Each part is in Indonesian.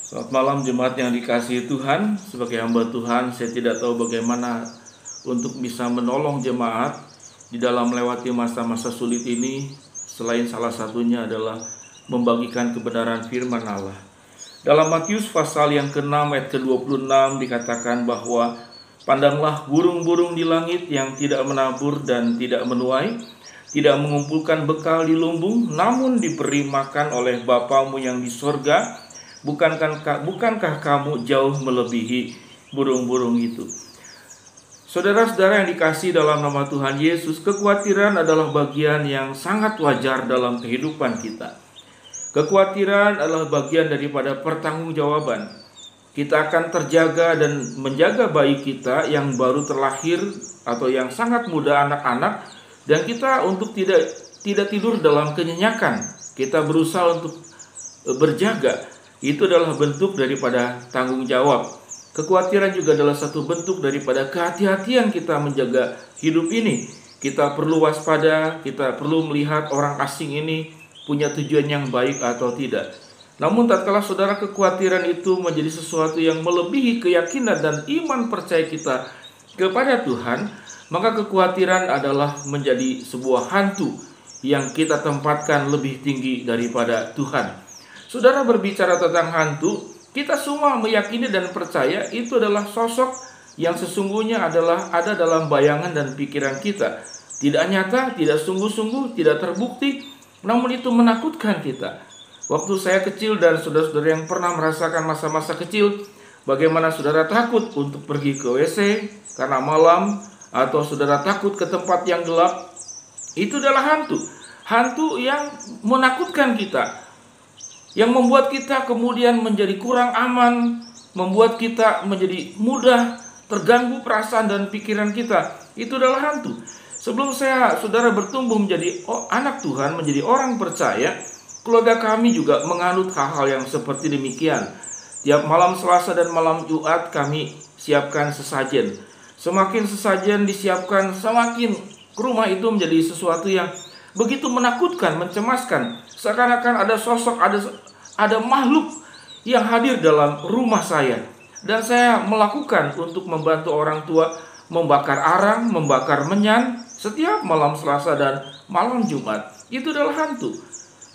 Selamat malam jemaat yang dikasihi Tuhan. Sebagai hamba Tuhan, saya tidak tahu bagaimana untuk bisa menolong jemaat di dalam melewati masa-masa sulit ini, selain salah satunya adalah membagikan kebenaran firman Allah. Dalam Matius pasal yang ke-6 ayat ke-26 dikatakan bahwa pandanglah burung-burung di langit yang tidak menabur dan tidak menuai, tidak mengumpulkan bekal di lumbung, namun diberi makan oleh Bapamu yang di sorga. Bukankah kamu jauh melebihi burung-burung itu? Saudara-saudara yang dikasihi dalam nama Tuhan Yesus, kekhawatiran adalah bagian yang sangat wajar dalam kehidupan kita. Kekhawatiran adalah bagian daripada pertanggungjawaban. Kita akan terjaga dan menjaga bayi kita yang baru terlahir atau yang sangat muda, anak-anak, dan kita untuk tidak tidur dalam kenyenyakan. Kita berusaha untuk berjaga. Itu adalah bentuk daripada tanggung jawab. Kekhawatiran juga adalah satu bentuk daripada kehati-hatian kita menjaga hidup ini. Kita perlu waspada, kita perlu melihat orang asing ini punya tujuan yang baik atau tidak. Namun tatkala saudara kekhawatiran itu menjadi sesuatu yang melebihi keyakinan dan iman percaya kita kepada Tuhan, maka kekhawatiran adalah menjadi sebuah hantu yang kita tempatkan lebih tinggi daripada Tuhan. Saudara, berbicara tentang hantu, kita semua meyakini dan percaya itu adalah sosok yang sesungguhnya adalah ada dalam bayangan dan pikiran kita. Tidak nyata, tidak sungguh-sungguh, tidak terbukti, namun itu menakutkan kita. Waktu saya kecil dan saudara-saudara yang pernah merasakan masa-masa kecil, bagaimana saudara takut untuk pergi ke WC karena malam, atau saudara takut ke tempat yang gelap, itu adalah hantu. Hantu yang menakutkan kita, yang membuat kita kemudian menjadi kurang aman, membuat kita menjadi mudah terganggu perasaan dan pikiran kita. Itu adalah hantu. Sebelum saudara bertumbuh menjadi anak Tuhan, menjadi orang percaya, keluarga kami juga menganut hal-hal yang seperti demikian. Tiap malam Selasa dan malam Jumat kami siapkan sesajen. Semakin sesajen disiapkan, semakin rumah itu menjadi sesuatu yang begitu menakutkan, mencemaskan. Seakan-akan ada sosok, ada makhluk yang hadir dalam rumah saya. Dan saya melakukan untuk membantu orang tua membakar arang, membakar menyan setiap malam Selasa dan malam Jumat. Itu adalah hantu.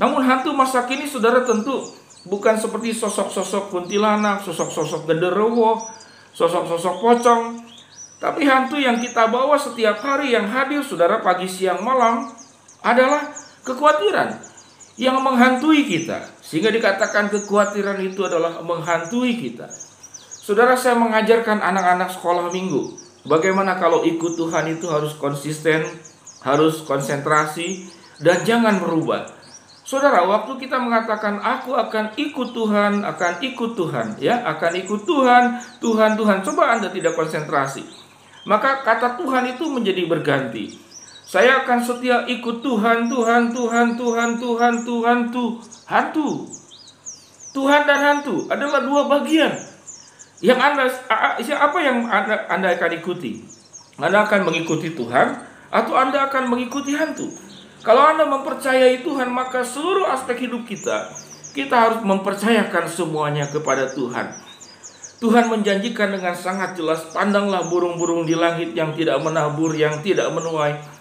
Namun hantu masa kini saudara tentu bukan seperti sosok-sosok kuntilanak, sosok-sosok genderuwo, sosok-sosok pocong. Tapi hantu yang kita bawa setiap hari yang hadir saudara pagi, siang, malam adalah kekhawatiran yang menghantui kita. Sehingga dikatakan kekhawatiran itu adalah menghantui kita. Saudara, saya mengajarkan anak-anak sekolah minggu, bagaimana kalau ikut Tuhan itu harus konsisten, harus konsentrasi, dan jangan berubah. Saudara, waktu kita mengatakan aku akan ikut Tuhan, akan ikut Tuhan, ya, akan ikut Tuhan, Tuhan, coba Anda tidak konsentrasi, maka kata Tuhan itu menjadi berganti. Saya akan setia ikut Tuhan, hantu. Tuhan dan hantu adalah dua bagian. Apa yang Anda akan ikuti? Anda akan mengikuti Tuhan atau Anda akan mengikuti hantu? Kalau Anda mempercayai Tuhan, maka seluruh aspek hidup kita harus mempercayakan semuanya kepada Tuhan. Tuhan menjanjikan dengan sangat jelas, pandanglah burung-burung di langit yang tidak menabur, yang tidak menuai.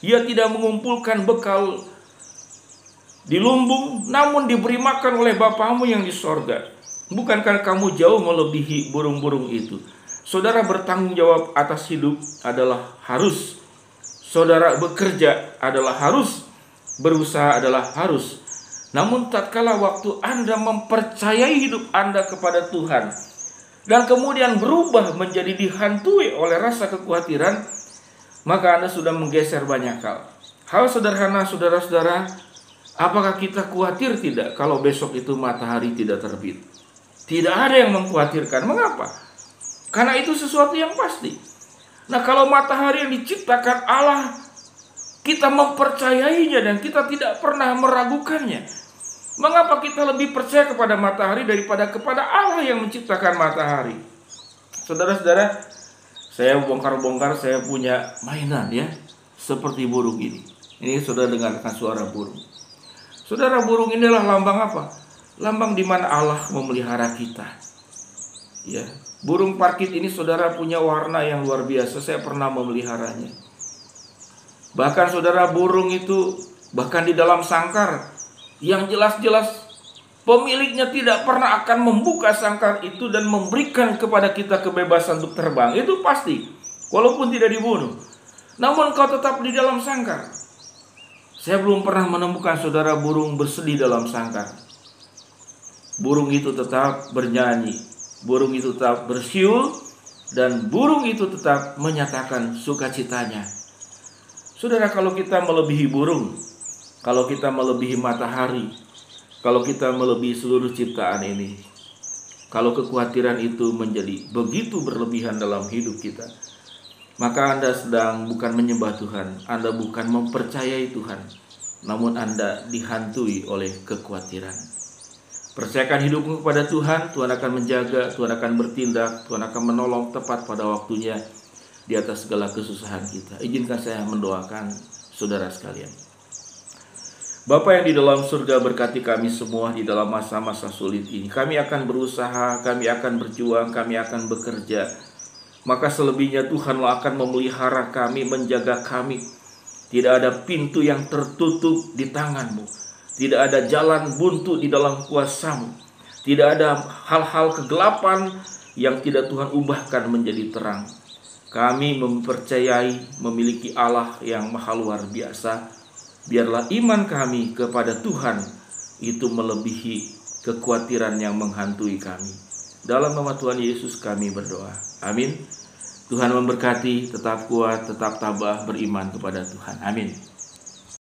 Ia tidak mengumpulkan bekal di lumbung, namun diberi makan oleh Bapamu yang di sorga. Bukankah kamu jauh melebihi burung-burung itu? Saudara, bertanggung jawab atas hidup adalah harus. Saudara, bekerja adalah harus. Berusaha adalah harus. Namun tatkala waktu Anda mempercayai hidup Anda kepada Tuhan, dan kemudian berubah menjadi dihantui oleh rasa kekhawatiran, maka Anda sudah menggeser banyak hal. Hal sederhana, saudara-saudara, apakah kita khawatir tidak kalau besok itu matahari tidak terbit? Tidak ada yang mengkhawatirkan. Mengapa? Karena itu sesuatu yang pasti. Nah, kalau matahari yang diciptakan Allah, kita mempercayainya dan kita tidak pernah meragukannya. Mengapa kita lebih percaya kepada matahari daripada kepada Allah yang menciptakan matahari? Saudara-saudara, saya bongkar-bongkar, saya punya mainan ya, seperti burung ini. Ini saudara dengarkan suara burung. Saudara, burung inilah lambang apa? lambang di mana Allah memelihara kita. Ya, burung parkit ini saudara punya warna yang luar biasa. Saya pernah memeliharanya. Bahkan saudara, burung itu bahkan di dalam sangkar yang jelas-jelas pemiliknya tidak pernah akan membuka sangkar itu dan memberikan kepada kita kebebasan untuk terbang. Itu pasti, walaupun tidak dibunuh. Namun kau tetap di dalam sangkar. Saya belum pernah menemukan saudara burung bersedih dalam sangkar. Burung itu tetap bernyanyi, burung itu tetap bersiul, dan burung itu tetap menyatakan sukacitanya. Saudara, kalau kita melebihi burung, kalau kita melebihi matahari, kalau kita melebihi seluruh ciptaan ini, kalau kekhawatiran itu menjadi begitu berlebihan dalam hidup kita, maka Anda sedang bukan menyembah Tuhan, Anda bukan mempercayai Tuhan, namun Anda dihantui oleh kekhawatiran. Percayakan hidupmu kepada Tuhan, Tuhan akan menjaga, Tuhan akan bertindak, Tuhan akan menolong tepat pada waktunya di atas segala kesusahan kita. Izinkan saya mendoakan saudara sekalian. Bapa yang di dalam surga, berkati kami semua di dalam masa-masa sulit ini. Kami akan berusaha, kami akan berjuang, kami akan bekerja. Maka selebihnya Tuhanlah akan memelihara kami, menjaga kami. Tidak ada pintu yang tertutup di tangan-Mu. Tidak ada jalan buntu di dalam kuasa-Mu. Tidak ada hal-hal kegelapan yang tidak Tuhan ubahkan menjadi terang. Kami mempercayai memiliki Allah yang maha luar biasa. Biarlah iman kami kepada Tuhan itu melebihi kekhawatiran yang menghantui kami. Dalam nama Tuhan Yesus kami berdoa. Amin. Tuhan memberkati, tetap kuat, tetap tabah, beriman kepada Tuhan. Amin.